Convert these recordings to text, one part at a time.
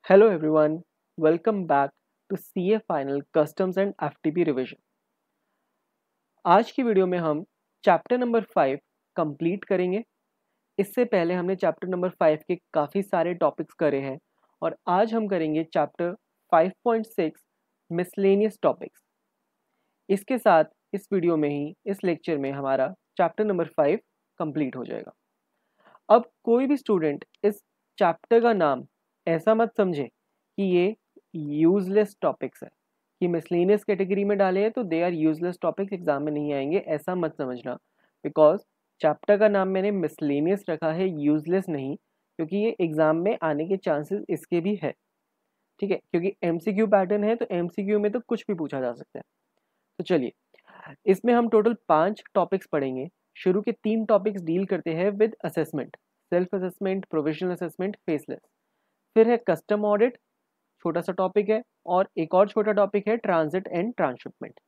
Hello everyone, welcome back to CA Final Customs and FTP revision. आज की video में हम चैप्टर नंबर 5 कंप्लीट करेंगे। इससे पहले हमने चैप्टर नंबर 5 के काफ़ी सारे टॉपिक्स करे हैं और आज हम करेंगे चैप्टर 5.6 मिसलेनियस टॉपिक्स। इसके साथ इस वीडियो में ही इस लेक्चर में हमारा चैप्टर नंबर 5 कंप्लीट हो जाएगा। अब कोई भी स्टूडेंट इस चैप्टर का नाम ऐसा मत समझे कि ये यूजलेस टॉपिक्स है कि मिसलेनियस कैटेगरी में डाले हैं तो they are useless topics, exam में नहीं आएंगे, ऐसा मत समझना। बिकॉज चैप्टर का नाम मैंने मिसलेनियस रखा है, यूजलेस नहीं, क्योंकि ये एग्जाम में आने के चांसेस इसके भी है। ठीक है, क्योंकि एमसीक्यू पैटर्न है तो एमसीक्यू में तो कुछ भी पूछा जा सकता है। तो चलिए, इसमें हम टोटल 5 टॉपिक्स पढ़ेंगे। शुरू के 3 टॉपिक्स डील करते हैं with assessment, self assessment, provisional assessment, faceless. फिर है कस्टम ऑडिट, छोटा सा टॉपिक है, और एक और छोटा टॉपिक है ट्रांजिट एंड ट्रांसशिपमेंट।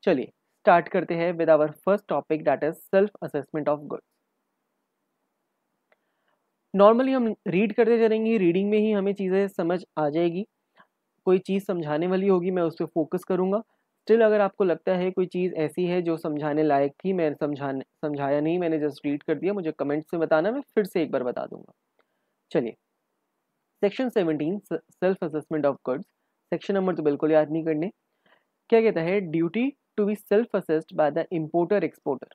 चलिए स्टार्ट करते हैं with our first topic, that is self assessment of goods. Normally हम रीड करते चलेंगे, रीडिंग में ही हमें चीज़ें समझ आ जाएगी। कोई चीज़ समझाने वाली होगी, मैं उस पर फोकस करूंगा। स्टिल अगर आपको लगता है कोई चीज़ ऐसी है जो समझाने लायक थी, मैं समझाया नहीं, मैंने जस्ट रीड कर दिया, मुझे कमेंट्स में बताना, मैं फिर से एक बार बता दूंगा। चलिए, section 17 self assessment of goods. Section number तो बिल्कुल याद नहीं करने। क्या कहता है? Duty to be self assessed by the importer exporter.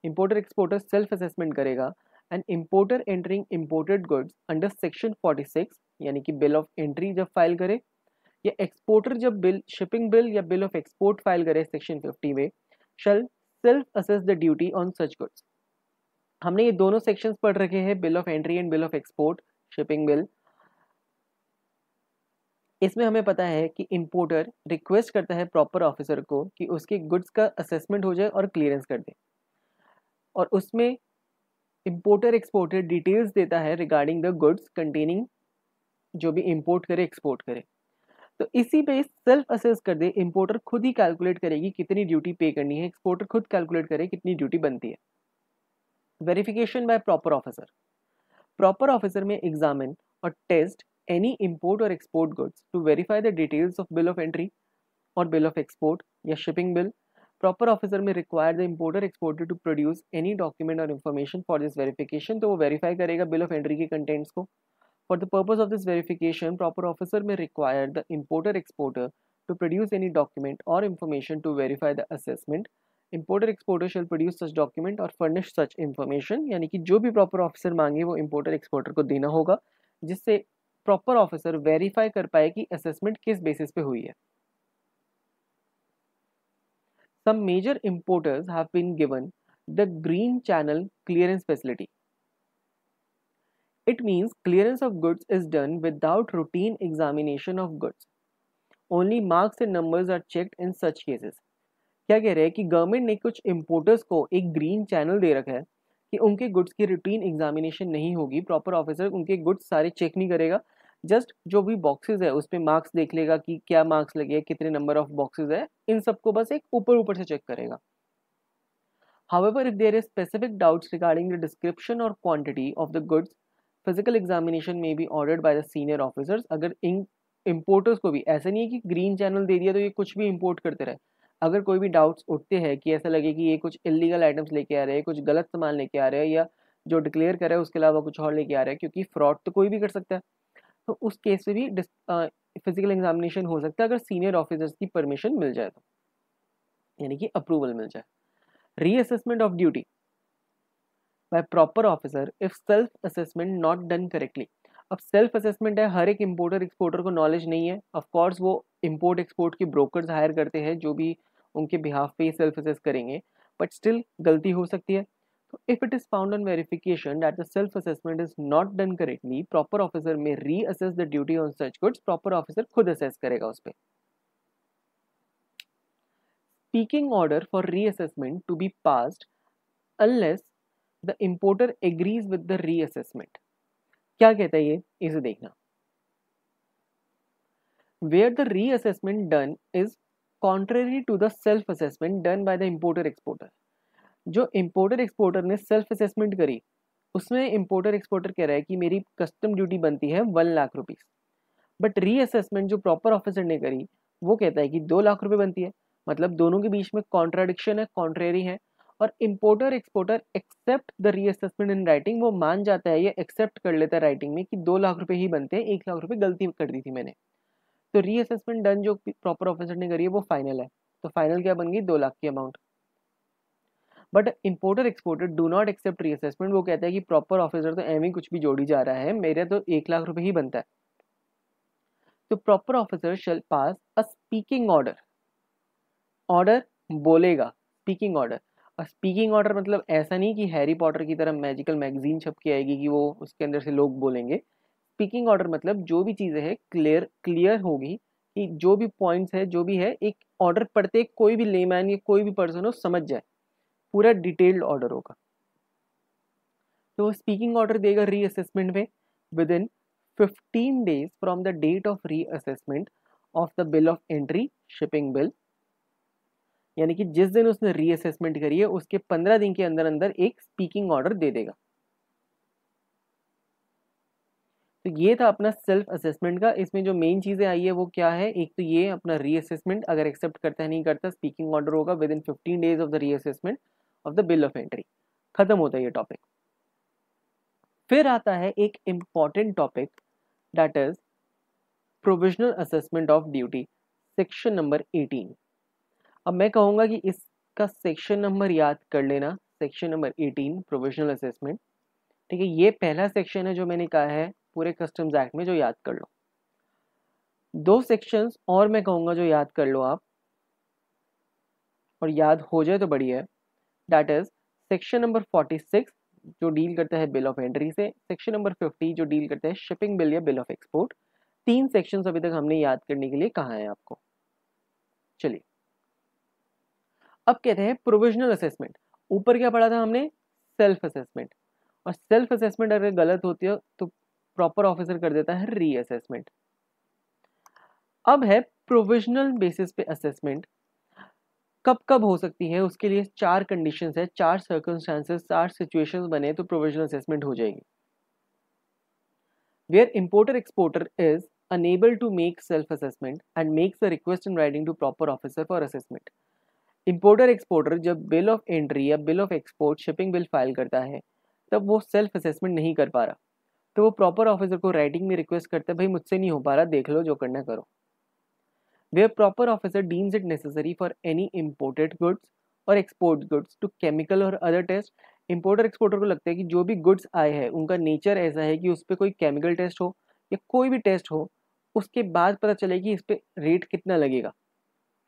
Importer exporter self assessment करेगा and importer entering imported goods under section 46, यानी कि बिल ऑफ एंट्री जब फाइल करे, या एक्सपोर्टर जब बिल, शिपिंग बिल या बिल ऑफ एक्सपोर्ट फाइल करे section 50 में, shall self assess the duty on such goods. हमने ये दोनों सेक्शंस पढ़ रखे हैं, bill of entry and bill of export, shipping bill. इसमें हमें पता है कि इंपोर्टर रिक्वेस्ट करता है प्रॉपर ऑफिसर को कि उसके गुड्स का असेसमेंट हो जाए और क्लियरेंस कर दे, और उसमें इंपोर्टर एक्सपोर्टर डिटेल्स देता है रिगार्डिंग द गुड्स कंटेनिंग जो भी इंपोर्ट करे एक्सपोर्ट करे। तो इसी पे सेल्फ असेस कर दे, इंपोर्टर खुद ही कैलकुलेट करेगी कितनी ड्यूटी पे करनी है, एक्सपोर्टर खुद कैलकुलेट करे कितनी ड्यूटी बनती है। Verification by proper officer. Proper officer may examine और टेस्ट एनी इंपोर्ट और export goods to verify the details of bill of entry और बिल ऑफ एक्सपोर्ट या shipping bill. Proper officer may require the importer exporter to produce any document और information for this verification. तो वो verify करेगा bill of entry के contents को। For the purpose of this verification, proper officer may require the importer exporter to produce any document और information to verify the assessment. Importer exporter shall produce such document और furnish such information, यानी कि जो भी proper officer मांगे वो importer exporter को देना होगा, जिससे प्रॉपर ऑफिसर वेरीफाई कर पाए कि असेसमेंट किस बेसिस पे हुई है। Some major importers have been given the green channel clearance facility. It means clearance of goods is done without routine examination of goods. Only marks and numbers are checked in such cases. क्या कह रहे हैं कि government ने कुछ importers को एक green channel दे रखा है कि उनके गुड्स की रूटीन एग्जामिनेशन नहीं होगी, प्रॉपर ऑफिसर उनके गुड्स सारे चेक नहीं करेगा, जस्ट जो भी बॉक्सेस है उस पर मार्क्स देख लेगा कि क्या मार्क्स लगे हैं, कितने नंबर ऑफ बॉक्सेस है, इन सबको बस एक ऊपर ऊपर से चेक करेगा। However, if there is specific doubts regarding the description or quantity of the goods, physical examination may be ordered by the senior officers. अगर इन importers को भी ऐसा नहीं है कि ग्रीन चैनल दे दिया तो ये कुछ भी इंपोर्ट करते रहे। अगर कोई भी डाउट्स उठते हैं कि ऐसा लगे कि ये कुछ इलीगल आइटम्स लेके आ रहे हैं, कुछ गलत सामान लेके आ रहे हैं, या जो डिक्लेयर कर रहा है उसके अलावा कुछ और लेके आ रहा है, क्योंकि फ्रॉड तो कोई भी कर सकता है, तो उस केस में भी फिजिकल एग्जामिनेशन हो सकता है अगर सीनियर ऑफिसर्स की परमिशन मिल जाए तो, यानी कि अप्रूवल मिल जाए। Reassessment of duty by proper officer if self assessment not done correctly. अब सेल्फ असेसमेंट है, हर एक इंपोर्टर एक्सपोर्टर को नॉलेज नहीं है, ऑफ कोर्स वो इंपोर्ट एक्सपोर्ट के ब्रोकर्स हायर करते हैं जो भी उनके बिहाफ पे सेल्फ असेस करेंगे, बट स्टिल गलती हो सकती है। तो if it is found on verification that the self assessment is not done correctly, proper officer में reassess the duty on such goods, proper officer खुद असेस करेगा उस पर। Speaking order for reassessment to be passed unless the importer agrees with the reassessment. क्या कहता है ये, इसे देखना। Where the reassessment done is contrary to the self assessment done by the importer exporter. जो importer exporter ने self assessment करी उसमें importer exporter कह रहा है कि मेरी कस्टम ड्यूटी बनती है 1 लाख रुपीस, बट रीअसेसमेंट जो प्रॉपर ऑफिसर ने करी वो कहता है कि 2 लाख रुपए बनती है, मतलब दोनों के बीच में कॉन्ट्राडिक्शन है, कॉन्ट्रेरी है। और importer exporter accept the reassessment in writing, वो मान जाता है, ये एक्सेप्ट कर लेता है राइटिंग में कि 2 लाख रुपए ही बनते हैं, 1 लाख रुपए गलती कर दी थी मैंने। तो रीअसेसमेंट डन जो प्रॉपर ऑफिसर ने करी है वो फाइनल है। तो फाइनल क्या बन गई, 2 लाख की amount. But importer exporter do not accept reassessment, वो कहता है कि प्रॉपर ऑफिसर तो एवं कुछ भी जोड़ी जा रहा है, मेरे तो 1 लाख रुपए ही बनता है। तो proper officer shall pass a speaking order, order बोलेगा, स्पीकिंग ऑर्डर। और स्पीकिंग ऑर्डर मतलब ऐसा नहीं कि हैरी पॉटर की तरह मैजिकल मैगजीन छप के आएगी कि वो उसके अंदर से लोग बोलेंगे। स्पीकिंग ऑर्डर मतलब जो भी चीज़ें है क्लियर होगी, कि जो भी पॉइंट्स है, जो भी है, एक ऑर्डर पढ़ते कोई भी लेमैन या कोई भी पर्सन हो समझ जाए, पूरा डिटेल्ड ऑर्डर होगा। तो स्पीकिंग ऑर्डर देगा रीअसेसमेंट में within 15 days from the date of reassessment of the bill of entry, shipping bill. यानी कि जिस दिन उसने रीअसेसमेंट करी है उसके 15 दिन के अंदर अंदर एक स्पीकिंग ऑर्डर दे देगा। तो ये था अपना सेल्फ असेसमेंट का। इसमें जो मेन चीज़ें आई है वो क्या है, एक तो ये अपना रीअसेसमेंट, अगर एक्सेप्ट करता है नहीं करता, स्पीकिंग ऑर्डर होगा with in 15 days of the reassessment of the bill of entry. खत्म होता है ये टॉपिक। फिर आता है एक important topic, that is provisional assessment of duty, section number 18। अब मैं कहूँगा कि इसका सेक्शन नंबर याद कर लेना, सेक्शन नंबर 18 प्रोविजनल असेसमेंट। ठीक है, ये पहला सेक्शन है जो मैंने कहा है पूरे कस्टम्स एक्ट में, जो याद कर लो। 2 सेक्शंस और मैं कहूँगा जो याद कर लो आप, और याद हो जाए तो बढ़िया है। दैट इज सेक्शन नंबर 46 जो डील करता है बिल ऑफ एंट्री से, सेक्शन नंबर 50 जो डील करता है शिपिंग बिल या बिल ऑफ एक्सपोर्ट। 3 सेक्शंस अभी तक हमने याद करने के लिए कहा है आपको। चलिए अब कहते हैं प्रोविजनल असेसमेंट। ऊपर क्या पढ़ा था हमने, सेल्फ असेसमेंट। और सेल्फ असेसमेंट अगर गलत होती है तो प्रॉपर ऑफिसर कर देता है रीअसेसमेंट। अब है प्रोविजनल बेसिस पे असेसमेंट। कब कब हो सकती है, उसके लिए 4 कंडीशंस है, 4 सर्कमस्टांसेस, 4 सिचुएशंस बने तो प्रोविजनल असेसमेंट हो जाएगी। Where importer exporter is unable to make self assessment and makes a request in writing to proper officer for assessment. Importer exporter जब बिल ऑफ एंट्री या bill of export shipping bill file करता है तब वो self assessment नहीं कर पा रहा, तो वो प्रॉपर ऑफिसर को राइटिंग में रिक्वेस्ट करता है, भाई मुझसे नहीं हो पा रहा, देख लो, जो करना करो। Where proper officer deems it necessary for any imported goods or export goods to chemical or other test, importer exporter को लगता है कि जो भी गुड्स आए हैं उनका नेचर ऐसा है कि उस पर कोई केमिकल टेस्ट हो या कोई भी टेस्ट हो, उसके बाद पता चले कि इस पे रेट कितना लगेगा,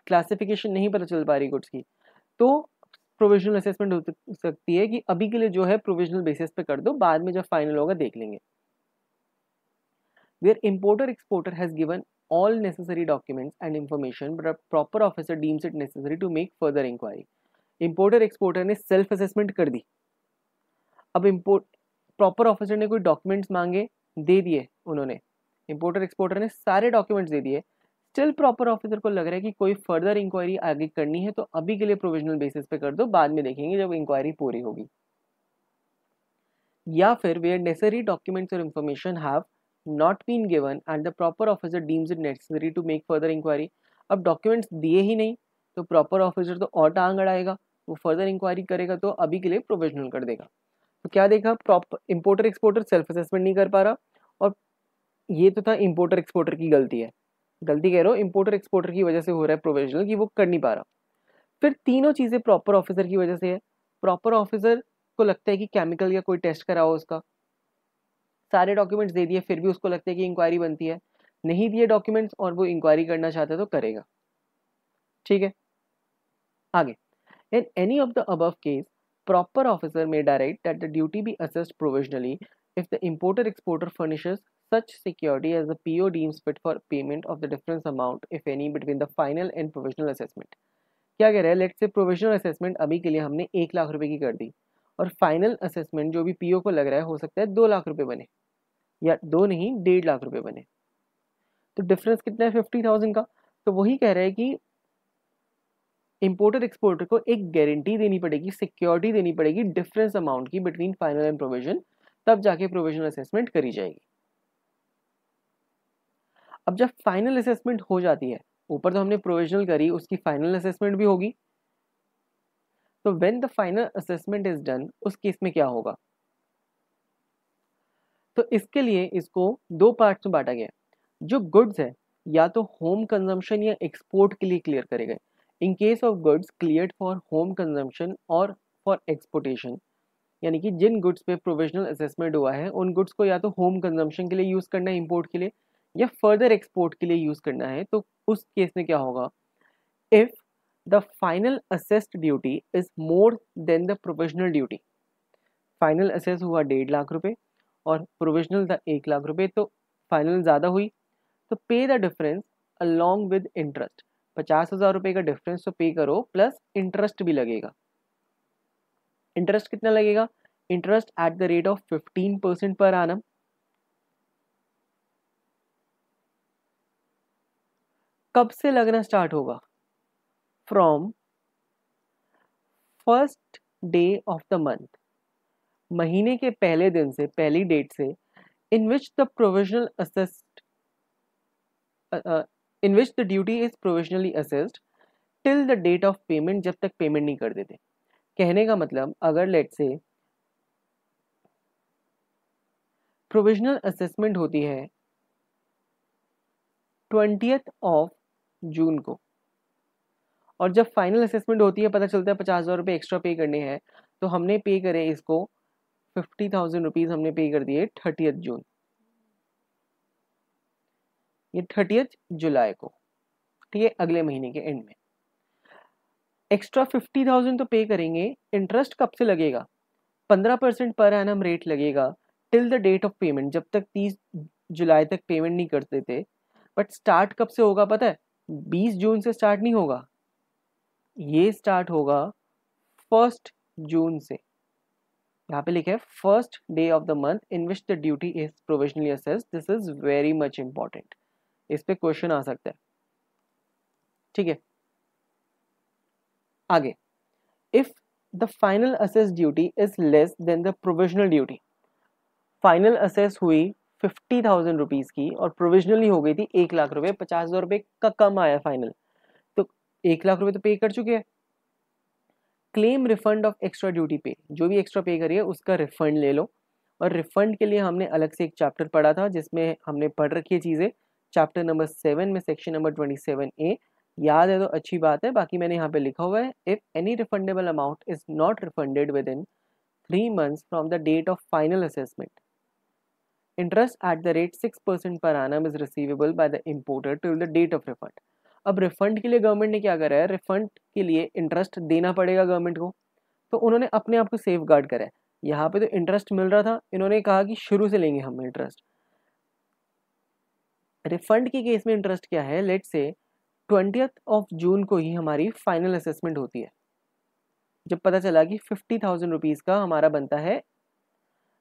क्लासिफिकेशन नहीं पता चल पा रही गुड्स की, तो प्रोविजनल असेसमेंट हो सकती है कि अभी के लिए जो है प्रोविजनल बेसिस पे कर दो, बाद में जब फाइनल होगा देख लेंगे। Where importer exporter has given all necessary documents and information but a proper officer deems it necessary to make further inquiry. Importer exporter ने सेल्फ असेसमेंट कर दी, अब इम्पोर्ट प्रॉपर ऑफिसर ने कोई डॉक्यूमेंट्स मांगे, दे दिए उन्होंने, इंपोर्टर एक्सपोर्टर ने सारे डॉक्यूमेंट्स दे दिए, स्टिल प्रॉपर ऑफिसर को लग रहा है कि कोई फर्दर इंक्वायरी आगे करनी है, तो अभी के लिए प्रोविजनल बेसिस पे कर दो, बाद में देखेंगे जब इंक्वायरी पूरी होगी। या फिर वेयर नेसेसरी डॉक्यूमेंट्स और information have not been given and the proper officer deems it necessary to make further inquiry। अब डॉक्यूमेंट्स दिए ही नहीं तो प्रॉपर ऑफिसर तो और टांग अड़ाएगा, वो फर्दर इंक्वायरी करेगा, तो अभी के लिए प्रोविजनल कर देगा। तो क्या देखा, proper importer exporter self assessment नहीं कर पा रहा, और ये तो था इंपोर्टर एक्सपोर्टर की गलती है, गलती कह रहा हूँ, इंपोर्टर एक्सपोर्टर की वजह से हो रहा है प्रोविजनल कि वो कर नहीं पा रहा। फिर तीनों चीज़ें प्रॉपर ऑफिसर की वजह से है। प्रॉपर ऑफिसर को लगता है कि केमिकल या कोई टेस्ट कराओ उसका, सारे डॉक्यूमेंट्स दे दिए फिर भी उसको लगता है कि इंक्वायरी बनती है, नहीं दिए डॉक्यूमेंट्स और वो इंक्वायरी करना चाहता है तो करेगा। ठीक है, आगे, in any of the above case proper officer में direct that the duty be assessed provisionally if the importer exporter furnishes such security as the PO deems fit for payment of the difference amount if any between the final and provisional assessment। क्या कह रहा है, let's say provisional assessment अभी के लिए हमने 1 लाख रुपए की कर दी, और फाइनल असेसमेंट जो भी पीओ को लग रहा है हो सकता है 2 लाख रुपए बने, या 2 नहीं 1.5 लाख रुपए बने, तो डिफरेंस कितना है 50,000 का। तो वही कह रहा है कि इंपोर्टर एक्सपोर्टर को एक गारंटी देनी पड़ेगी, सिक्योरिटी देनी पड़ेगी डिफरेंस अमाउंट की बिटवीन फाइनल एंड प्रोविजन, तब जाके प्रोविजनल असेसमेंट करी जाएगी। अब जब फाइनल असेसमेंट हो जाती है, ऊपर तो हमने प्रोविजनल करी, उसकी फाइनल असेसमेंट भी होगी। तो when the final assessment is done, उस केस में क्या होगा? तो इसके लिए इसको दो पार्ट्स में बांटा गया है। जो गुड्स है या तो होम कंजम्पशन या एक्सपोर्ट के लिए क्लियर करे गए। इन case of goods cleared for home consumption और फॉर एक्सपोर्टेशन, यानी कि जिन गुड्स पे प्रोविजनल असेसमेंट हुआ है उन गुड्स को या तो होम कंजम्पशन के लिए यूज करना है इंपोर्ट के लिए, या फर्दर एक्सपोर्ट के लिए यूज करना है। तो उस केस में क्या होगा? If the final assessed duty is more than the provisional duty, final assess हुआ 1.5 लाख रुपए और प्रोविजनल था 1 लाख रुपए, तो फाइनल ज़्यादा हुई, तो पे the difference along with interest. 50,000 रुपये का डिफरेंस तो पे करो, प्लस इंटरेस्ट भी लगेगा। इंटरेस्ट कितना लगेगा? Interest at the rate of 15% पर एनम। कब से लगना स्टार्ट होगा? From first day of the month, महीने के पहले दिन से, पहली डेट से, in which the provisional assessed in which the duty is provisionally assessed till the date of payment, जब तक पेमेंट नहीं कर देते। कहने का मतलब, अगर लेट से प्रोविजनल असेसमेंट होती है 20th ऑफ जून को, और जब फाइनल असेसमेंट होती है पता चलता है 50,000 रुपये एक्स्ट्रा पे करने हैं, तो हमने पे करे इसको 50,000 रुपीज हमने पे कर दिए 30th जून, ये 30th जुलाई को, ठीक है, अगले महीने के एंड में। एक्स्ट्रा 50,000 तो पे करेंगे, इंटरेस्ट कब से लगेगा? 15% पर एनम रेट लगेगा till the date of payment, जब तक 30 जुलाई तक पेमेंट नहीं करते थे। बट स्टार्ट कब से होगा पता है? 20 जून से स्टार्ट नहीं होगा, ये स्टार्ट होगा 1 जून से। यहाँ पे लिखा है first day of the month in which the duty is provisionally assessed. This is very much important, इस पे क्वेश्चन आ सकता है, ठीक है। आगे, if the final assess duty is less than the provisional duty, final assess हुई 50,000 rupees की और प्रोविजनली हो गई थी 1 लाख रुपए, 50,000 रुपये का कम आया फाइनल, तो 1 लाख रुपए तो पे कर चुके हैं। Claim refund of extra duty पे, जो भी एक्स्ट्रा पे करिए उसका रिफंड ले लो। और रिफंड के लिए हमने अलग से एक चैप्टर पढ़ा था जिसमें हमने पढ़ रखी है चीज़ें, चैप्टर नंबर 7 में सेक्शन नंबर 27A, याद है तो अच्छी बात है। बाकी मैंने यहाँ पे लिखा हुआ है, if any refundable amount is not refunded within 3 months from the date of final assessment, interest at the rate 6% per annum is receivable by the importer till the date of refund. अब refund के लिए government ने क्या करा है? Refund के लिए interest देना पड़ेगा गवर्नमेंट को, तो उन्होंने अपने आप को सेफ गार्ड करा है। यहाँ पे तो इंटरेस्ट मिल रहा था, इन्होंने कहा कि शुरू से लेंगे हम इंटरेस्ट। रिफंड के केस में इंटरेस्ट क्या है? लेट से 20th ऑफ जून को ही हमारी फाइनल असेसमेंट होती है, जब पता चला कि 50,000 रुपीज का हमारा बनता है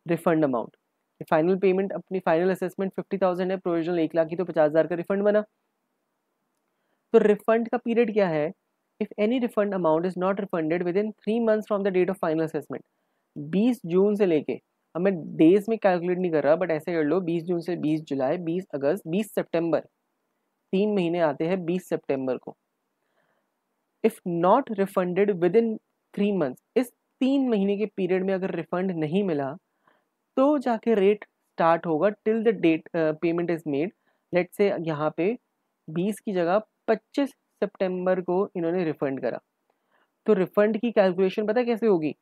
रिफंड अमाउंट। फाइनल पेमेंट, अपनी फाइनल असेसमेंट 50,000 है, प्रोविजनल 1 लाख की, तो 50,000 का रिफंड बना। तो रिफंड का पीरियड क्या है? If any refund amount is not refunded within 3 months from the date of final assessment, 20 जून से लेके, अब मैं डेज में कैलकुलेट नहीं कर रहा बट ऐसे कर लो, 20 जून से 20 जुलाई, 20 अगस्त, 20 सितंबर, 3 महीने आते हैं 20 सितंबर को। If not refunded within 3 months, इस 3 महीने के पीरियड में अगर रिफंड नहीं मिला तो जाके रेट स्टार्ट होगा till the date payment is made. Late से यहाँ पे 20 की जगह 25 सितंबर को इन्होंने रिफंड करा, तो रिफंड की कैलकुलेशन पता है कैसे होगी?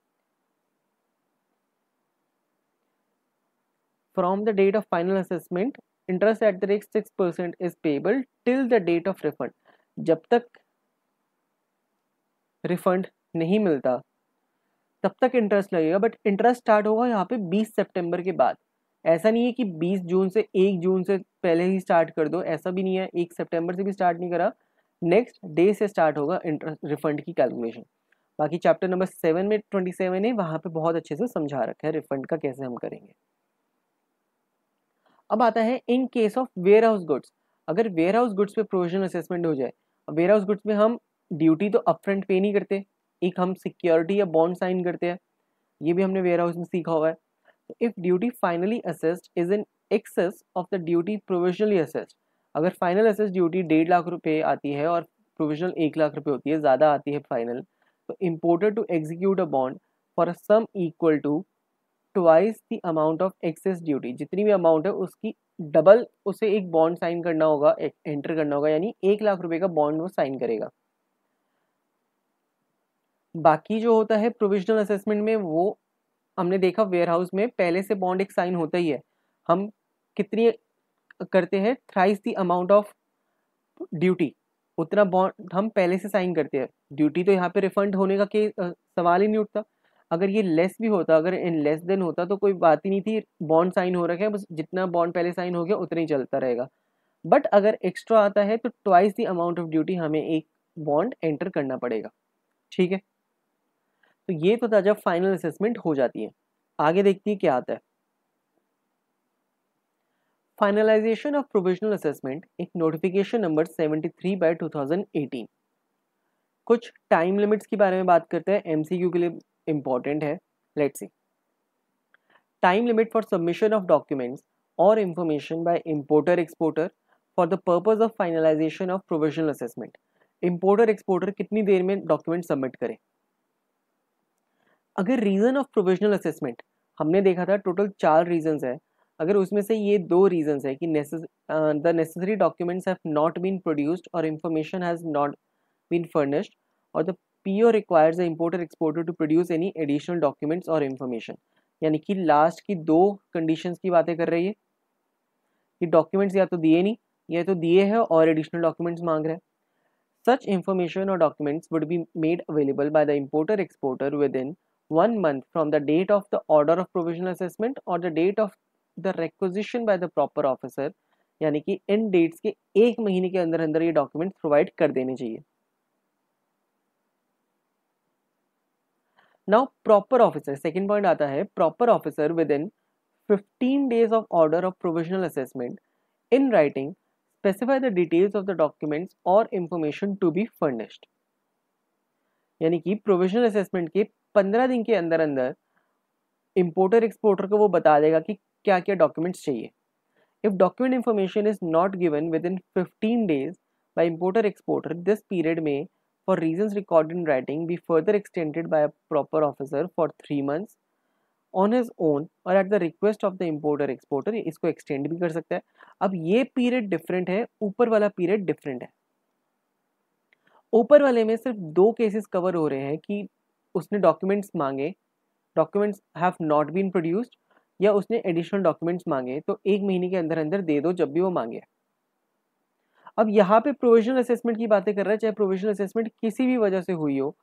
From the date of final assessment, interest at the rate 6% is payable till the date of refund. जब तक रिफंड नहीं मिलता तब तक इंटरेस्ट लगेगा, बट इंटरेस्ट स्टार्ट होगा यहाँ पे 20 सितंबर के बाद। ऐसा नहीं है कि 20 जून से 1 जून से पहले ही स्टार्ट कर दो, ऐसा भी नहीं है, 1 सितंबर से भी स्टार्ट नहीं करा, नेक्स्ट डे से स्टार्ट होगा इंटरेस्ट रिफंड की कैलकुलेशन। बाकी चैप्टर नंबर 7 में 27 है, वहाँ पे बहुत अच्छे से समझा रखा है रिफंड का कैसे हम करेंगे। अब आता है in case of warehouse goods, अगर वेयर हाउस गुड्स पे प्रोविजनल असेसमेंट हो जाए, वेयर हाउस गुड्स में हम ड्यूटी तो अपफ्रंट पे नहीं करते, एक हम सिक्योरिटी या बॉन्ड साइन करते हैं, ये भी हमने वेयर हाउस में सीखा हुआ है। If duty finally assessed is in excess of the duty provisionally assessed, अगर फाइनल असेस ड्यूटी 1.5 लाख रुपए आती है और प्रोविजनल 1 लाख रुपए होती है, ज़्यादा आती है फाइनल, तो importer to execute a bond for a sum equal to twice the amount of excess duty, जितनी भी अमाउंट है उसकी डबल उसे एक बॉन्ड साइन करना होगा, एंटर करना होगा, यानी 1 लाख रुपए का बॉन्ड वो साइन करेगा। बाकी जो होता है प्रोविजनल असेसमेंट में, वो हमने देखा वेयर हाउस में पहले से बॉन्ड एक साइन होता ही है। हम कितनी करते हैं, thrice the amount of duty, उतना बॉन्ड हम पहले से साइन करते हैं। ड्यूटी तो यहाँ पे रिफंड होने का सवाल ही नहीं उठता। अगर ये लेस भी होता, अगर इन लेस देन होता तो कोई बात ही नहीं थी, बॉन्ड साइन हो रखा है, बस जितना बॉन्ड पहले साइन हो गया उतना ही चलता रहेगा। बट अगर एक्स्ट्रा आता है तो twice the amount of duty हमें एक बॉन्ड एंटर करना पड़ेगा। ठीक है, तो ये तो था जब फाइनल असेसमेंट हो जाती है। आगे देखती है क्या आता है। फाइनलाइजेशन ऑफ प्रोविजनल असेसमेंट, एक नोटिफिकेशन नंबर 73/2018। कुछ टाइम लिमिट्स के बारे में बात करते हैं, एमसीक्यू के लिए इंपॉर्टेंट है। Let's see. Time limit for submission of documents और information by importer exporter for the purpose of finalisation of provisional assessment. Importer एक्सपोर्टर कितनी देर में डॉक्यूमेंट सबमिट करे। अगर रीजन ऑफ प्रोविजनल असेसमेंट, हमने देखा था टोटल 4 रीजंस है, अगर उसमें से ये 2 रीजंस है कि the necessary documents have not been produced और information has not been furnished, और the PO requires the importer exporter to produce any additional documents और इंफॉर्मेशन। यानी कि लास्ट की 2 कंडीशंस की बातें कर रही है कि डॉक्यूमेंट्स या तो दिए नहीं, या तो दिए हैं और एडिशनल डॉक्यूमेंट्स मांग रहे हैं। Such information or documents would be made available by the importer exporter within 1 month from the date of the order of provisional assessment or the date of the requisition by the proper officer, यानी कि इन dates के 1 महीने के अंदर अंदर ये document provide कर देने चाहिए। Now proper officer, second point आता है, proper officer with in 15 days of order of provisional assessment in writing specify the details of the documents or information to be furnished। यानी कि प्रोविजनल असेसमेंट के 15 दिन के अंदर अंदर इंपोर्टर एक्सपोर्टर को वो बता देगा कि क्या क्या डॉक्यूमेंट्स चाहिए। If document information is not given with in 15 days by importer exporter, this period may for reasons recorded in writing be further extended by a proper officer for 3 months on his own और at the request of the importer exporter। इसको extend भी कर सकता है। अब ये period different है, ऊपर वाला पीरियड डिफरेंट है। ऊपर वाले में सिर्फ 2 केसेस कवर हो रहे हैं कि उसने डॉक्यूमेंट्स मांगे, documents have not been produced, या उसने एडिशनल डॉक्यूमेंट्स मांगे, तो 1 महीने के अंदर अंदर दे दो जब भी वो मांगे। अब यहाँ पे प्रोविजनल असेसमेंट की बातें कर रहा है, चाहे प्रोविजनल असेसमेंट किसी भी वजह से हुई हो,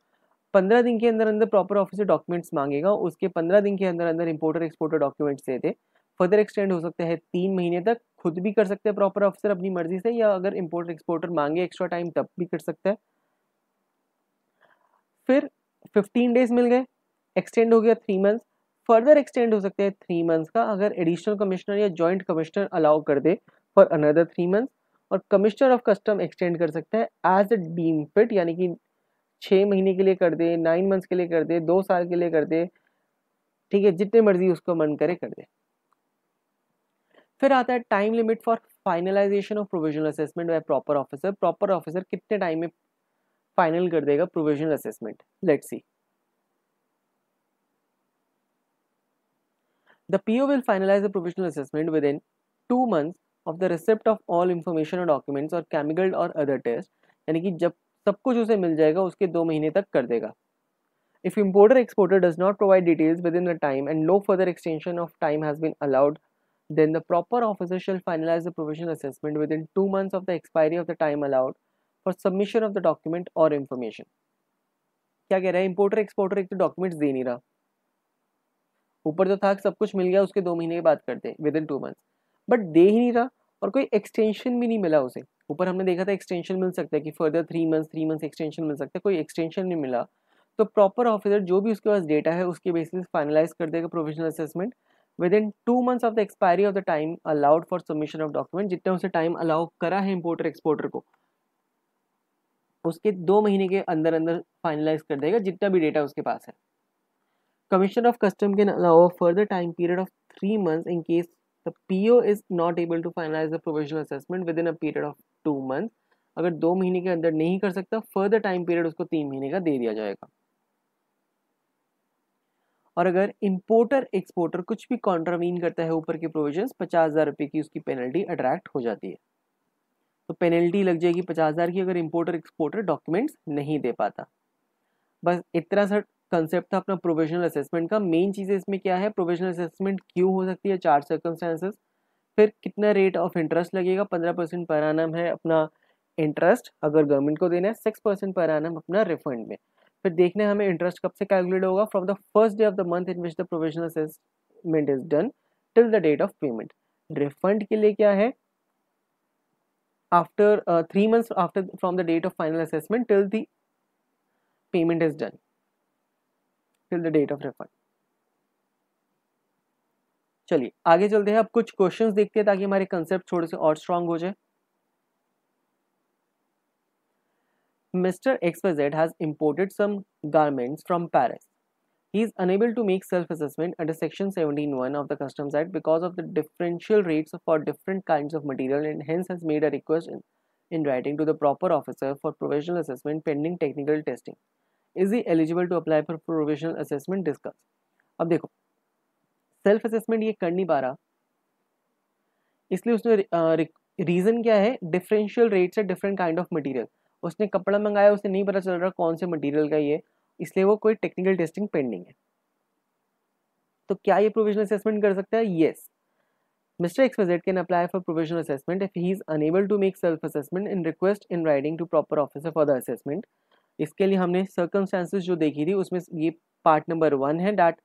15 दिन के अंदर अंदर प्रॉपर ऑफिसर डॉक्यूमेंट्स मांगेगा, उसके 15 दिन के अंदर अंदर इंपोर्टर एक्सपोर्टर डॉक्यूमेंट्स दे दे। फर्दर एक्सटेंड हो सकता है 3 महीने तक, खुद भी कर सकते हैं प्रॉपर ऑफिसर अपनी मर्जी से, या अगर इंपोर्टर एक्सपोर्टर मांगे एक्स्ट्रा टाइम तब भी कर सकता है। फिर 15 डेज मिल गए, एक्सटेंड हो गया 3 मंथ्स, फर्दर एक्सटेंड हो सकते हैं 3 मंथ्स का अगर एडिशनल कमिश्नर या जॉइंट कमिश्नर अलाउ कर दे फॉर अनदर 3 मंथ्स, और कमिश्नर ऑफ कस्टम एक्सटेंड कर सकता है एज अ डीम फिट, यानी कि 6 महीने के लिए कर दे, 9 मंथ्स के लिए कर दे, 2 साल के लिए कर दे, ठीक है, जितने मर्जी उसको मन करे कर दे। फिर आता है time limit for finalisation of provisional assessment bye proper officer. Proper officer कितने टाइम में फाइनल कर देगा provisional assessment. Let's see. The PO will finalize the provisional assessment within 2 months of the receipt of all information or documents or chemical or other tests, यानी कि जब सब कुछ उसे मिल जाएगा उसके 2 महीने तक कर देगा। If importer exporter does not provide details within the time and no further extension of time has been allowed, then the proper officer shall finalize the provisional assessment within 2 months of the expiry of the time allowed for submission of the document or information। क्या कह रहा है, importer exporter एक तो documents दे नहीं रहा, ऊपर तो था सब कुछ मिल गया उसके 2 महीने के बाद करते विद इन 2 मंथ्स, बट दे ही नहीं रहा और कोई एक्सटेंशन भी नहीं मिला उसे। ऊपर हमने देखा था एक्सटेंशन मिल सकता है कि फर्दर 3 मंथ्स एक्सटेंशन मिल सकता है, कोई एक्सटेंशन नहीं मिला, तो प्रॉपर ऑफिसर जो भी उसके पास डेटा है उसके बेसिस फाइनलाइज कर देगा provisional assessment within 2 months of the expiry of the time allowed for submission of document. जितना उसे टाइम अलाउ करा है इंपोर्टर एक्सपोर्टर को, उसके 2 महीने के अंदर अंदर फाइनलाइज कर देगा जितना भी डेटा उसके पास है। Commissioner of Custom can allow a further time period of 3 months in case the PO is not able to finalise the provisional assessment within a period of 2 month, अगर 2 महीने के अंदर नहीं कर सकता, फर्दर टाइम पीरियड उसको 3 महीने का दे दिया जाएगा। और अगर इंपोर्टर एक्सपोर्टर कुछ भी कॉन्ट्रावीन करता है ऊपर के प्रोविजंस, 50,000 रुपये की उसकी पेनल्टी अट्रैक्ट हो जाती है। तो पेनल्टी लग जाएगी 50,000 की अगर इंपोर्टर एक्सपोर्टर डॉक्यूमेंट्स नहीं दे पाता। बस इतना सा कंसेप्ट था अपना प्रोविजनल असेसमेंट का। मेन चीज़ इसमें क्या है, प्रोविजनल असेसमेंट क्यों हो सकती है, 4 सर्कमस्टांसेस, फिर कितना रेट ऑफ इंटरेस्ट लगेगा, 15% पर एनम है अपना इंटरेस्ट अगर गवर्नमेंट को देना है, 6% पर एनम अपना रिफंड में। फिर देखना है हमें इंटरेस्ट कब से कैलकुलेट होगा, from the first day of the month in which the provisional assessment is done till the date of payment. Refund के लिए क्या है, after 3 months after from the date of final assessment till the payment is done, till the date of refund. चलिए आगे चलते हैं, अब कुछ क्वेश्चंस देखते हैं ताकि हमारे कंसेप्ट थोड़े से और स्ट्रांग हो जाए। Mr. XYZ has imported some garments from Paris. He is unable to make self-assessment under Section 17(1) of the Customs Act because of the differential rates for different kinds of material and hence has made a request in writing to the proper officer for provisional assessment pending technical testing. Is he eligible to apply for provisional assessment? Discuss. अब देखो self assessment ये कर नहीं पा रहा, इसलिए उसने reason क्या है, डिफरेंशियल रेट्स है डिफरेंट काइंड ऑफ मटेरियल। उसने कपड़ा मंगाया, उसे नहीं पता चल रहा कौन से मटेरियल का ये, इसलिए वो कोई टेक्निकल टेस्टिंग पेंडिंग है। तो क्या ये प्रोविजनल असेसमेंट कर सकता है? Yes, Mr. XYZ can apply for provisional assessment if he is unable to make self-assessment and request in writing to proper officer for the assessment. इसके लिए हमने circumstances जो देखी थी उसमें ये पार्ट नंबर 1 है, that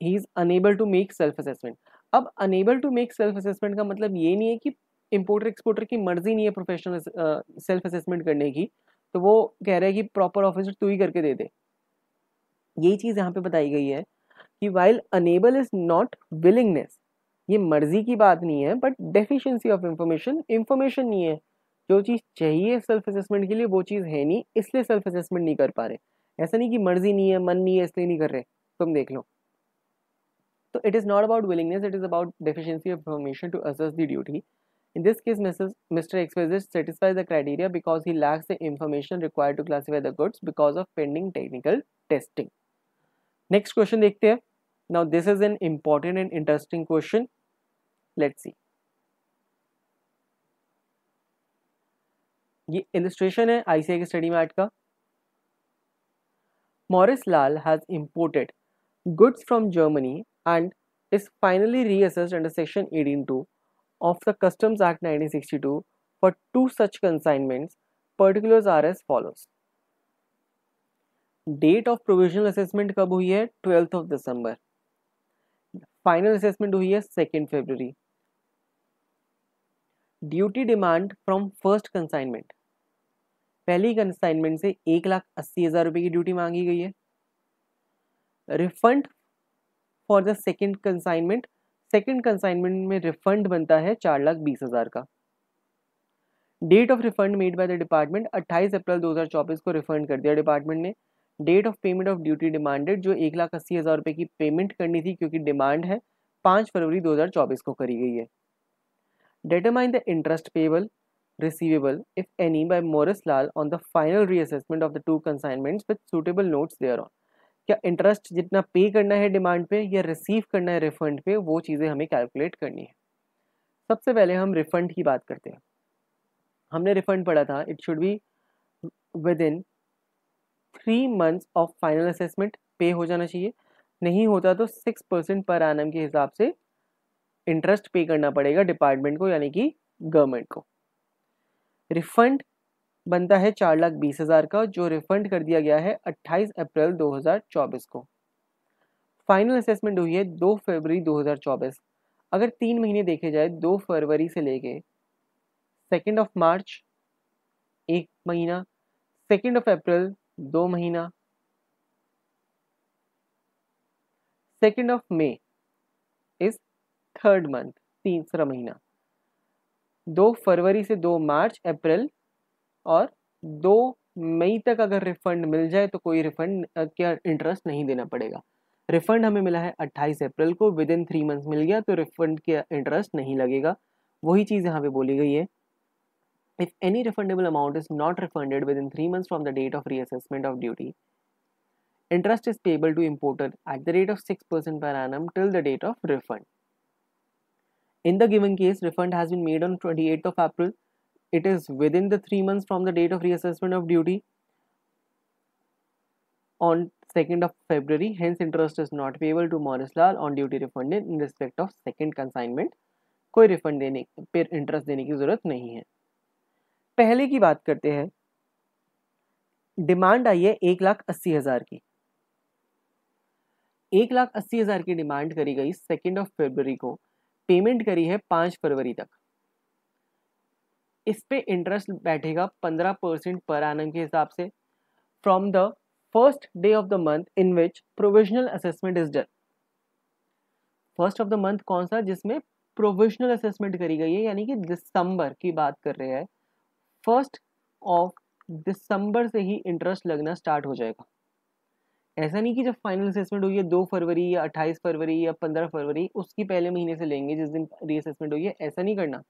he is unable to make self-assessment। अब unable to make self-assessment का मतलब ये नहीं है कि इंपोर्टर एक्सपोर्टर की मर्जी नहीं है प्रोफेशनल सेल्फ असेसमेंट करने की, तो वो कह रहा है कि प्रॉपर ऑफिसर तू ही करके दे दे। यही चीज़ यहाँ पे बताई गई है कि while unable is not willingness, ये मर्जी की बात नहीं है, बट डेफिशिएंसी ऑफ इंफॉर्मेशन नहीं है। जो चीज़ चाहिए सेल्फ असेसमेंट के लिए वो चीज़ है नहीं, इसलिए सेल्फ असेसमेंट नहीं कर पा रहे। ऐसा नहीं कि मर्जी नहीं है, मन नहीं है इसलिए नहीं कर रहे, तुम देख लो। तो it is not about willingness, it is about deficiency of information to assess the duty. In this case, Mr. XYZ satisfies the criteria because he lacks the information required to classify the goods because of pending technical testing. Next question देखते हैं। Now this is an important and interesting question. Let's see. ये illustration है ICAI के study mat का। Morris Lal has imported goods from Germany and is finally reassessed under Section 18(2) of the Customs Act 1962 for 2 such consignments. Particulars are as follows. Date of provisional assessment कब हुई है? 12th of December. Final assessment हुई है 2nd February. Duty demand from first consignment. पहली consignment से 1,80,000 रुपये की duty मांगी गई है। Refund for the second consignment, second consignment में रिफंड बनता है 4,20,000 का। Date of refund made by the department, 28 अप्रैल 2024 को रिफंड कर दिया डिपार्टमेंट ने। Date of payment of duty demanded, जो 1,80,000 रुपये की पेमेंट करनी थी क्योंकि डिमांड है, 5 फरवरी 2024 को करी गई है। Determine the interest payable receivable if any by Morris Lal on the final reassessment of the 2 consignments with suitable notes thereon। क्या इंटरेस्ट जितना पे करना है डिमांड पे या रिसीव करना है रिफंड पे, वो चीज़ें हमें कैलकुलेट करनी है। सबसे पहले हम रिफंड की बात करते हैं। हमने रिफंड पढ़ा था, it should be with in 3 months of final assessment पे हो जाना चाहिए। नहीं होता तो 6% पर एनम के हिसाब से इंटरेस्ट पे करना पड़ेगा डिपार्टमेंट को, यानी कि गवर्नमेंट को। रिफंड बनता है 4,20,000 का, जो रिफंड कर दिया गया है 28 अप्रैल 2024 को। फाइनल असेसमेंट हुई है 2 फरवरी 2024। अगर 3 महीने देखे जाए, 2 फरवरी से लेके 2 ऑफ मार्च 1 महीना, 2 ऑफ अप्रैल 2 महीना, 2 of May is 3rd month, तीसरा महीना। 2 फरवरी से 2 मार्च, अप्रैल और 2 मई तक अगर रिफंड मिल जाए तो कोई रिफंड क्या इंटरेस्ट नहीं देना पड़ेगा। रिफंड हमें मिला है 28 अप्रैल को, विद इन 3 मंथ्स मिल गया, तो रिफंड के इंटरेस्ट नहीं लगेगा। वही चीज़ यहाँ पे बोली गई है, if any refundable amount is not refunded within 3 months from the date of reassessment of duty, interest is payable to importer at the rate of 6% per annum till the date of refund. In the given case, refund has been made on 28th of April. It is within the 3 months from the date of reassessment of duty on 2nd of February. Hence, interest is not payable to Morris Lal on duty refunded in respect of second consignment. कोई refund देने पर interest देने की जरूरत नहीं है। पहले की बात करते हैं। डिमांड आई है 1,80,000 की। 1,80,000 की डिमांड करी गई 2 फरवरी को, पेमेंट करी है 5 फरवरी तक। इस पे इंटरेस्ट बैठेगा 15% पर एनम के हिसाब से from the first day of the month in which provisional assessment is done. First of the month कौन सा, जिसमें प्रोविजनल असेसमेंट करी गई है, यानी कि दिसंबर की बात कर रहे हैं। फर्स्ट ऑफ दिसंबर से ही इंटरेस्ट लगना स्टार्ट हो जाएगा। ऐसा नहीं कि जब फाइनल असेसमेंट हुई है 2 फरवरी या 28 फरवरी या 15 फरवरी उसकी पहले महीने से लेंगे जिस दिन रीअसेसमेंट हुई है, ऐसा नहीं करना।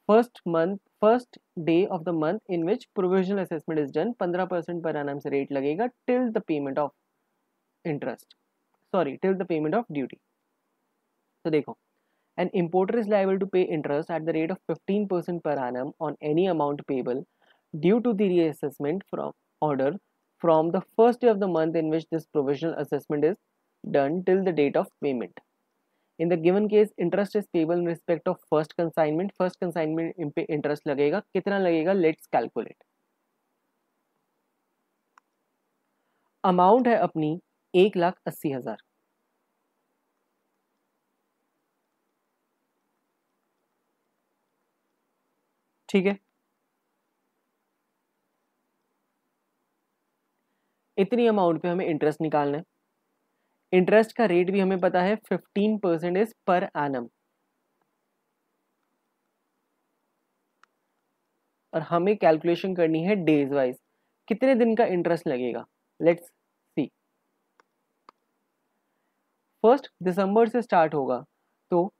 First day of the month in which provisional assessment is done, 15% per annum से रेट लगेगा till the payment of interest, sorry till the payment of duty. तो देखो, an importer is liable to pay interest at the rate of 15% per annum on any amount payable due to the reassessment from order from the first day of the month in which this provisional assessment is done till the date of payment. In the given case, interest is payable in respect of first consignment. First consignment पे interest लगेगा, कितना लगेगा? Let's calculate. Amount है अपनी 1,80,000। ठीक है, इतनी amount पे हमें इंटरेस्ट निकालना है। इंटरेस्ट का रेट भी हमें पता है 15% इज पर एनम, और हमें कैलकुलेशन करनी है डेज वाइज, कितने दिन का इंटरेस्ट लगेगा। लेट्स सी, फर्स्ट दिसंबर से स्टार्ट होगा, तो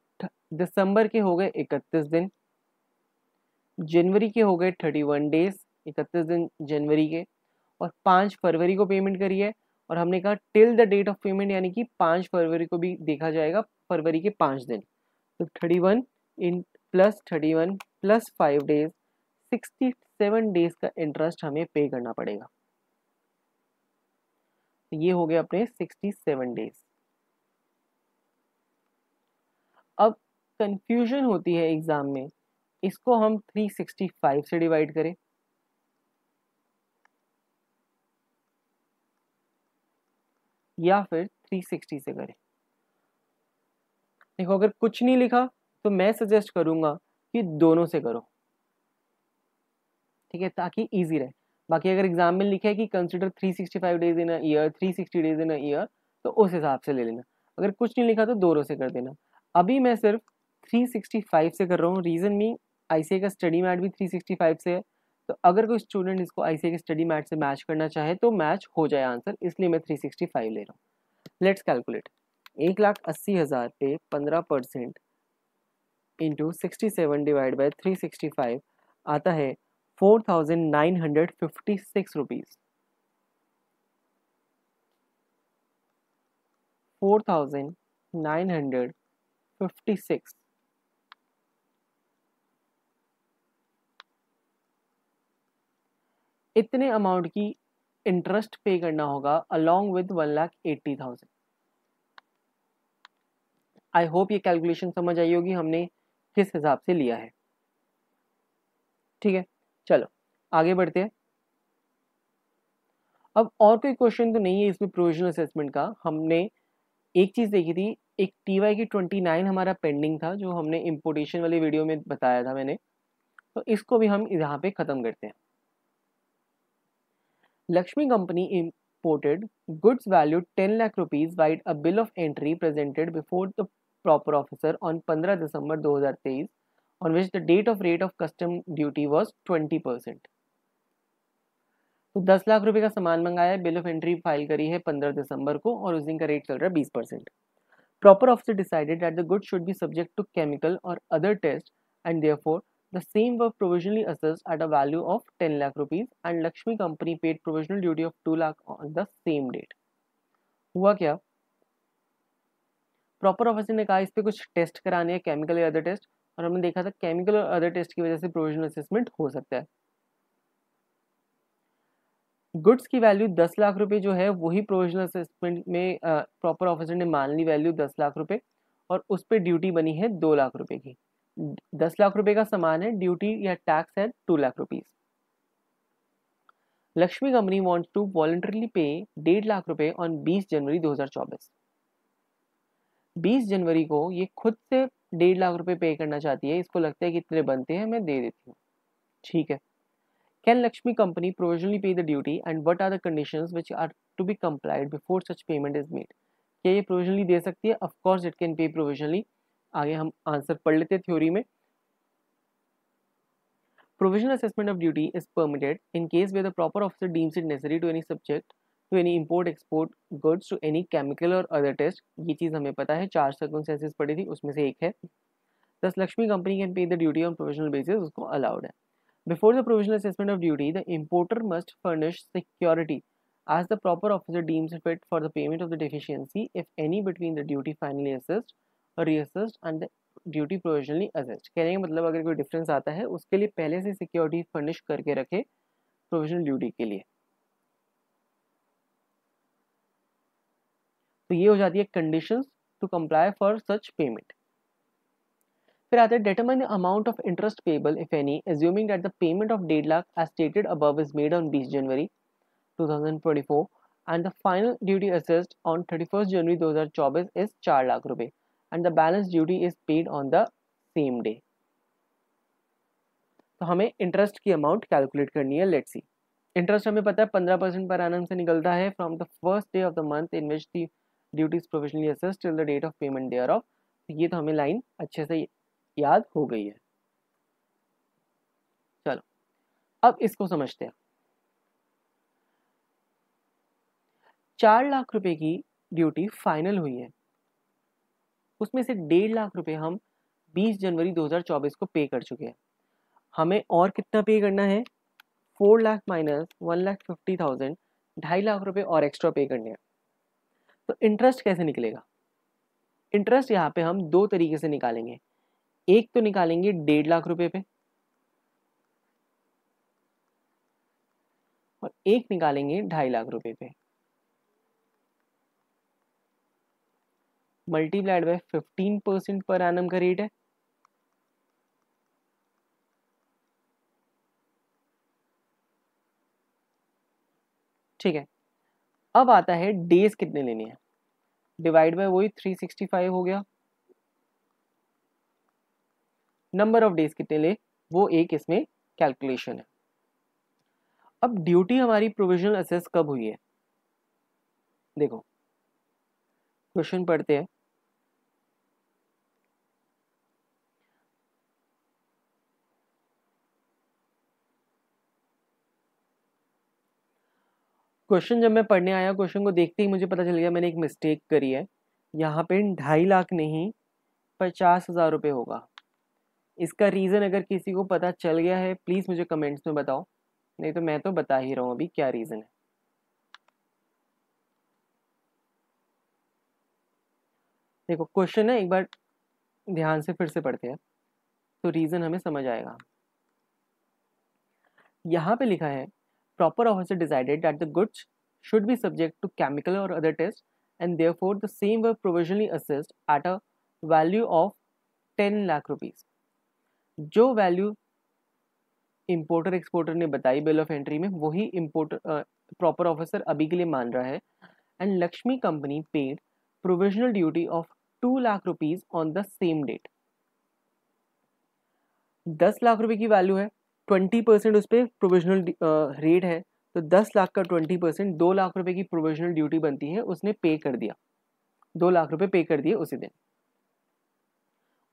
दिसंबर के हो गए 31 दिन, जनवरी के हो गए 31 डेज, 31 दिन जनवरी के, और 5 फरवरी को पेमेंट करी है, और हमने कहा till the date of payment, यानी कि 5 फरवरी को भी देखा जाएगा, फरवरी के 5 दिन। तो 31 in plus 31 plus 5 days, 67 days का इंटरेस्ट हमें पे करना पड़ेगा। ये हो गया अपने 67 डेज। अब कंफ्यूजन होती है एग्जाम में, इसको हम 365 से डिवाइड करें, या फिर 360 से करें। देखो, अगर कुछ नहीं लिखा तो मैं सजेस्ट करूंगा कि दोनों से करो, ठीक है, ताकि इजी रहे। बाकी अगर एग्जाम में लिखा है कि consider 365 days in a year, 360 days in a year, तो उस हिसाब से ले लेना। अगर कुछ नहीं लिखा तो दोनों से कर देना। अभी मैं सिर्फ 365 से कर रहा हूँ, रीजन मी आईसीए का स्टडी मैट भी 365 से है, तो अगर कोई स्टूडेंट इसको आईसीए के स्टडी मैट से मैच करना चाहे तो मैच हो जाए आंसर, इसलिए मैं 365 ले रहा हूँ। लेट्स कैलकुलेट, 1,80,000 पे 15% इंटू 67 डिवाइड बाई 365 आता है 4,956 रुपीज। 4,956। इतने अमाउंट की इंटरेस्ट पे करना होगा अलॉन्ग विद 1,80,000। आई होप ये कैलकुलेशन समझ आई होगी हमने किस हिसाब से लिया है। ठीक है, चलो आगे बढ़ते हैं। अब और कोई क्वेश्चन तो नहीं है इसमें प्रोविजनल असेसमेंट का। हमने एक चीज देखी थी, एक टीवाई की 29 हमारा पेंडिंग था, जो हमने इंपोर्टेशन वाली वीडियो में बताया था मैंने, तो इसको भी हम यहाँ पे खत्म करते हैं। Lakshmi Company imported goods valued 10 lakh rupees via a bill of entry presented before the proper officer on 15 December 2023, on which the date of rate of custom duty was 20%. तो 10 लाख रुपए का सामान मंगाया है, बिल ऑफ एंट्री फाइल करी है 15 दिसंबर को और उस दिन का रेट चल रहा है 20%. Proper officer decided that the goods should be subject to chemical or other tests and therefore the same were provisionally assessed at a value of 10 lakh rupees and Lakshmi company paid provisional duty of 2 lakh on the same date. हुआ क्या? Proper officer ने कहा इस पे कुछ test कराने हैं, chemical या अदर टेस्ट, और हमने देखा था केमिकल और अदर टेस्ट की वजह से प्रोविजनल असेसमेंट हो सकता है. गुड्स की वैल्यू 10 लाख रुपए जो है वही प्रोविजनल असेसमेंट में प्रॉपर ऑफिसर ने मान ली वैल्यू 10 लाख रुपए और उस पर ड्यूटी बनी है 2 लाख रुपए की. 10 लाख रुपए का सामान है, ड्यूटी या टैक्स है 2 lakh rupees. Lakshmi company wants to voluntarily pay 1.5 lakh रुपए ऑन 20 जनवरी 2024. 20 जनवरी को ये खुद से 1.5 लाख रुपए पे करना चाहती है. इसको लगता है कि इतने बनते हैं, मैं दे देती हूँ. ठीक है. Can Lakshmi company provisionally pay the duty and what are the conditions which are to be complied before such payment is made? क्या ये provisionally दे सकती है? Of course it can pay provisionally. आगे हम आंसर पढ़ लेते हैं थ्योरी में. Provisional assessment of duty is permitted in case where the proper officer deems it necessary to any subject to any import export goods to any chemical or other test. ये चीज़ हमें पता है, 4 circumstances पढ़ी थी, उसमें से एक है. Thus Lakshmi company can pay the duty on provisional basis, उसको allowed है. Before the provisional assessment of duty, the importer must furnish security as the proper officer deems fit for the payment of the deficiency, if any, between the duty finally assessed or reassessed and the duty provisionally assessed. कहने का मतलब अगर कोई difference आता है उसके लिए पहले से सिक्योरिटी फर्निश करके रखे प्रोविजनल ड्यूटी के लिए. तो ये हो जाती है conditions to comply for such payment. फिर आता है determine the amount of interest payable if any, assuming that the payment of 1.5 lakh as stated above is made on 20 January 2024 and the final duty assessed on 31st January 2024 is 4 lakh रुपए and the balance duty is paid on the same day. तो हमें interest की amount calculate करनी है. Let's C. Interest हमें पता है 15% per annum से निकलता है from the first day of the month in which the duty is provisionally assessed till the date of payment thereof. ये तो हमें लाइन अच्छे से याद हो गई है. चलो अब इसको समझते हैं. 4 लाख रुपए की ड्यूटी फाइनल हुई है, उसमें से 1.5 लाख रुपए हम 20 जनवरी 2024 को पे कर चुके हैं. हमें और कितना पे करना है? 4 लाख माइनस 1,50,000, 2.5 लाख रुपए और एक्स्ट्रा पे करने हैं. तो इंटरेस्ट कैसे निकलेगा? इंटरेस्ट यहाँ पे हम दो तरीके से निकालेंगे. एक तो निकालेंगे 1.5 लाख रुपए पे और एक निकालेंगे 2.5 लाख रुपए पे. मल्टीप्लाइड बाय 15% पर एनम का रेट है. ठीक है. अब आता है डेज कितने लेने हैं. डिवाइड बाय वही 365 हो गया. नंबर ऑफ डेज कितने ले वो एक इसमें कैलकुलेशन है. अब ड्यूटी हमारी प्रोविजनल असेस कब हुई है? देखो क्वेश्चन पढ़ते हैं. क्वेश्चन जब मैं पढ़ने आया, क्वेश्चन को देखते ही मुझे पता चल गया मैंने एक मिस्टेक करी है. यहाँ पे 2.5 लाख नहीं 50,000 रुपये होगा. इसका रीज़न अगर किसी को पता चल गया है प्लीज़ मुझे कमेंट्स में बताओ, नहीं तो मैं तो बता ही रहा हूँ अभी क्या रीज़न है. देखो क्वेश्चन है, एक बार ध्यान से फिर से पढ़ते हैं तो रीज़न हमें समझ आएगा. यहाँ पे लिखा है proper officer decided that the goods should be subject to chemical or other tests and therefore the same were provisionally assessed at a value of 10 lakh rupees. जो वैल्यू इंपोर्टर एक्सपोर्टर ने बताई बिल ऑफ एंट्री में वही importer proper officer अभी के लिए मान रहा है. And Lakshmi company paid provisional duty of 2 lakh rupees on the same date. 10 lakh रुपए की वैल्यू है, 20% उस पर प्रोविजनल रेट है, तो 10 लाख का 20% 2 लाख रुपए की प्रोविजनल ड्यूटी बनती है. उसने पे कर दिया, 2 लाख रुपए पे कर दिए उसी दिन.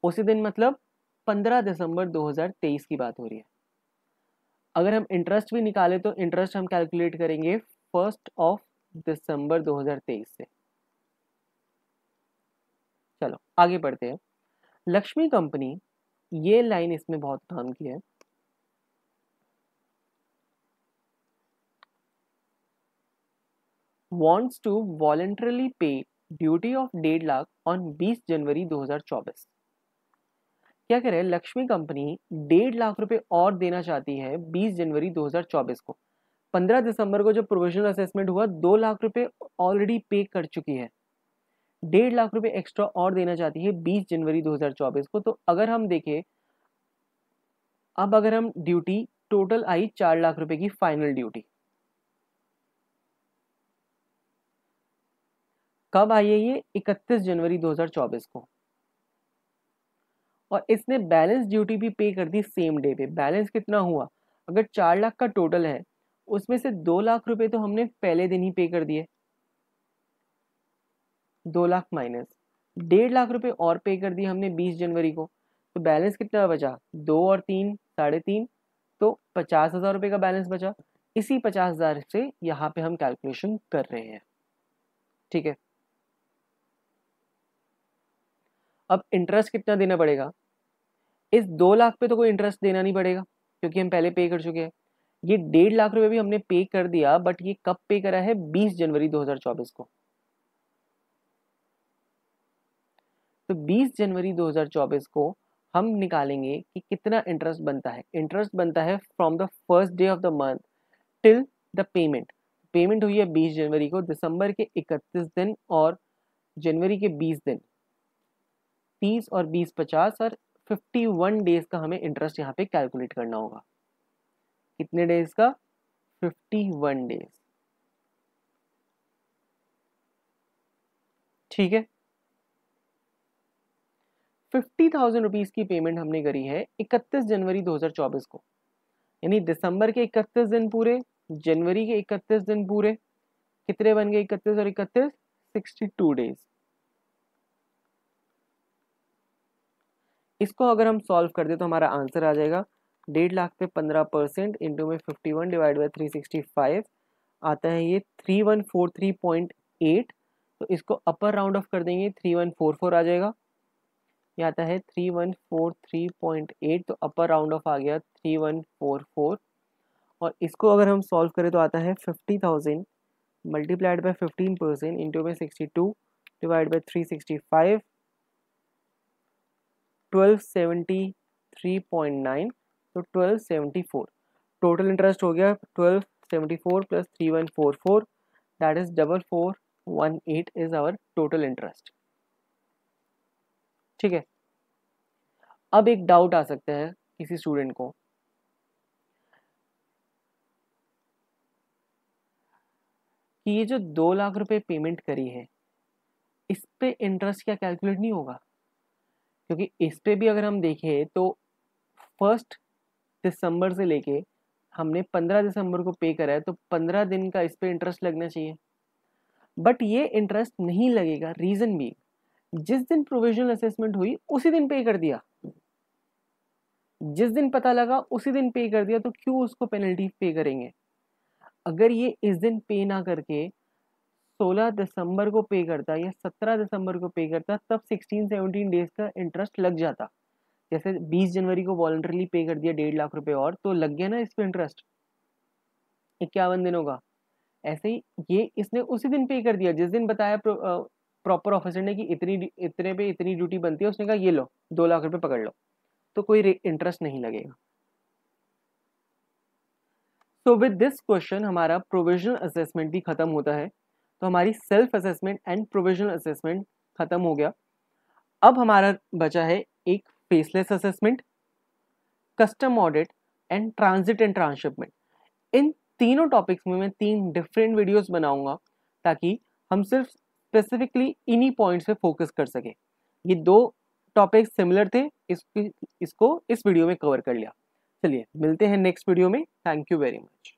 उसी दिन मतलब 15 दिसंबर 2023 की बात हो रही है. अगर हम इंटरेस्ट भी निकाले तो इंटरेस्ट हम कैलकुलेट करेंगे 1 दिसंबर 2023 से। चलो आगे बढ़ते हैं। लक्ष्मी कंपनी, ये लाइन इसमें बहुत काम की है। wants to voluntarily pay duty of 1.5 lakh on 20 जनवरी 2024। क्या कह रहे हैं, लक्ष्मी कंपनी 1.5 लाख रुपए और देना चाहती है 20 जनवरी 2024 को। 15 दिसंबर को जब प्रोविजनल असेसमेंट हुआ 2 लाख रुपए ऑलरेडी पे कर चुकी है, 1.5 लाख रुपए एक्स्ट्रा और देना चाहती है 20 जनवरी 2024 को। तो अगर हम देखें, अब अगर हम ड्यूटी टोटल आई 4 लाख रुपए की फाइनल ड्यूटी, कब आई है ये? 31 जनवरी 2024 को। और इसने बैलेंस ड्यूटी भी पे कर दी सेम डे पे। बैलेंस कितना हुआ? अगर 4 लाख का टोटल है, उसमें से 2 लाख रुपए तो हमने पहले दिन ही पे कर दिए, 2 लाख माइनस 1.5 लाख रुपए और पे कर दिए हमने 20 जनवरी को। तो बैलेंस कितना बचा? 2 और 3 3.5, तो 50,000 रुपए का बैलेंस बचा। इसी 50,000 से यहाँ पे हम कैलकुलेशन कर रहे हैं। ठीक है, अब इंटरेस्ट कितना देना पड़ेगा? इस 2 लाख पे तो कोई इंटरेस्ट देना नहीं पड़ेगा क्योंकि हम पहले पे कर चुके हैं। ये 1.5 लाख रुपए भी हमने पे कर दिया, बट ये कब पे करा है? 20 जनवरी 2024 को। तो 20 जनवरी 2024 को हम निकालेंगे कि कितना इंटरेस्ट बनता है। इंटरेस्ट बनता है from the first day of the month till the payment. Payment हुई है 20 जनवरी को, दिसंबर के 31 दिन और जनवरी के 20 दिन, 30 और 20 50 और 51 डेज का हमें इंटरेस्ट यहाँ पे कैलकुलेट करना होगा। कितने डेज का? 51 डेज। ठीक है, 50,000 रुपीज की पेमेंट हमने करी है 31 जनवरी 2024 को, यानी दिसंबर के 31 दिन पूरे, जनवरी के 31 दिन पूरे। कितने बन गए? 31 और 31, 62 डेज। इसको अगर हम सॉल्व कर दे तो हमारा आंसर आ जाएगा 1.5 लाख पे 15% इंटू में 51 डिवाइड बाई 365 आता है ये 3143.8। तो इसको अपर राउंड ऑफ कर देंगे 3144 आ जाएगा। ये आता है 3143.8, तो अपर राउंड ऑफ आ गया 3144। और इसको अगर हम सॉल्व करें तो आता है 50,000 मल्टीप्लाइड बाय 15% इंटू में 62 डिवाइड बाय 365, 1273.9, तो 1274। टोटल इंटरेस्ट हो गया 1274 plus 3144, that is 4418 is our total interest. ठीक है, अब एक डाउट आ सकता है किसी स्टूडेंट को कि ये जो 2 लाख रुपए पेमेंट करी है, इस पे इंटरेस्ट क्या कैलकुलेट नहीं होगा? क्योंकि इस पे भी अगर हम देखें तो 1 दिसंबर से लेके हमने 15 दिसंबर को पे करा है, तो 15 दिन का इस पे इंटरेस्ट लगना चाहिए। बट ये इंटरेस्ट नहीं लगेगा, रीजन भी जिस दिन प्रोविजनल असेसमेंट हुई उसी दिन पे कर दिया, जिस दिन पता लगा उसी दिन पे कर दिया, तो क्यों उसको पेनल्टी पे करेंगे? अगर ये इस दिन पे ना करके 16 दिसंबर को पे करता या 17 दिसंबर को पे करता, तब 16-17 डेज का इंटरेस्ट लग जाता। जैसे 20 जनवरी को वॉलंटरली पे कर दिया 1.5 लाख रुपए और, तो लग गया ना इस पे इंटरेस्ट 51 दिनों का। ऐसे ही ये इसने उसी दिन पे कर दिया जिस दिन बताया प्रॉपर ऑफिसर ने कि इतने पे इतनी ड्यूटी बनती है, उसने कहा ये लो 2 लाख रुपए पकड़ लो, तो कोई इंटरेस्ट नहीं लगेगा। तो विद दिस क्वेश्चन हमारा प्रोविजनल असेसमेंट भी खत्म होता है। तो हमारी self assessment and provisional assessment खत्म हो गया। अब हमारा बचा है एक faceless assessment, custom audit and transit and transhipment. इन तीनों टॉपिक्स में मैं 3 डिफरेंट वीडियोस बनाऊंगा ताकि हम सिर्फ स्पेसिफिकली इन्हीं पॉइंट्स पे फोकस कर सके। ये 2 टॉपिक्स सिमिलर थे, इसको इस वीडियो में कवर कर लिया। चलिए मिलते हैं नेक्स्ट वीडियो में। Thank you very much.